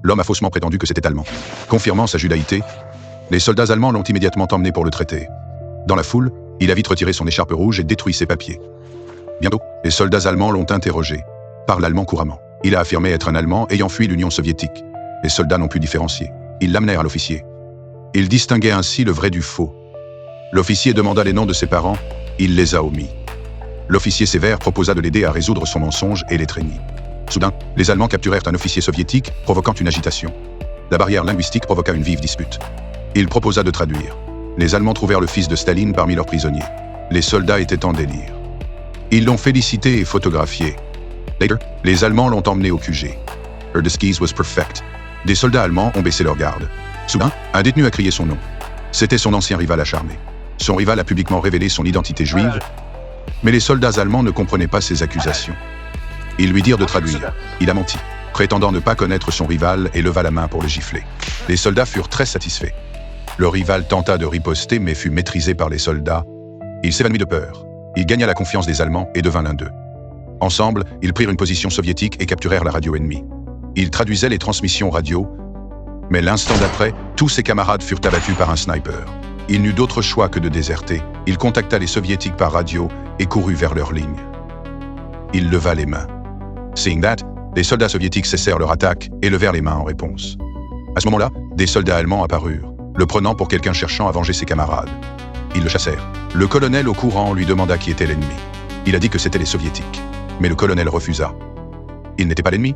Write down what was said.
L'homme a faussement prétendu que c'était allemand. Confirmant sa judaïté, les soldats allemands l'ont immédiatement emmené pour le traiter. Dans la foule, il a vite retiré son écharpe rouge et détruit ses papiers. Bientôt, les soldats allemands l'ont interrogé. Parle allemand couramment. Il a affirmé être un Allemand ayant fui l'Union soviétique. Les soldats n'ont pu différencier. Ils l'amenèrent à l'officier. Il distinguait ainsi le vrai du faux. L'officier demanda les noms de ses parents, il les a omis. L'officier sévère proposa de l'aider à résoudre son mensonge et l'étreignit. Soudain, les Allemands capturèrent un officier soviétique, provoquant une agitation. La barrière linguistique provoqua une vive dispute. Il proposa de traduire. Les Allemands trouvèrent le fils de Staline parmi leurs prisonniers. Les soldats étaient en délire. Ils l'ont félicité et photographié. Later, les Allemands l'ont emmené au QG. Her disguise was perfect. Des soldats allemands ont baissé leur garde. Soudain, un détenu a crié son nom. C'était son ancien rival acharné. Son rival a publiquement révélé son identité juive, mais les soldats allemands ne comprenaient pas ces accusations. Ils lui dirent de traduire. Il a menti, prétendant ne pas connaître son rival et leva la main pour le gifler. Les soldats furent très satisfaits. Le rival tenta de riposter mais fut maîtrisé par les soldats. Il s'évanouit de peur. Il gagna la confiance des Allemands et devint l'un d'eux. Ensemble, ils prirent une position soviétique et capturèrent la radio ennemie. Ils traduisaient les transmissions radio, mais l'instant d'après, tous ses camarades furent abattus par un sniper. Il n'eut d'autre choix que de déserter. Il contacta les soviétiques par radio et courut vers leur ligne. Il leva les mains. Seeing that, les soldats soviétiques cessèrent leur attaque et levèrent les mains en réponse. À ce moment-là, des soldats allemands apparurent, le prenant pour quelqu'un cherchant à venger ses camarades. Ils le chassèrent. Le colonel au courant lui demanda qui était l'ennemi. Il a dit que c'était les soviétiques. Mais le colonel refusa. Il n'était pas l'ennemi.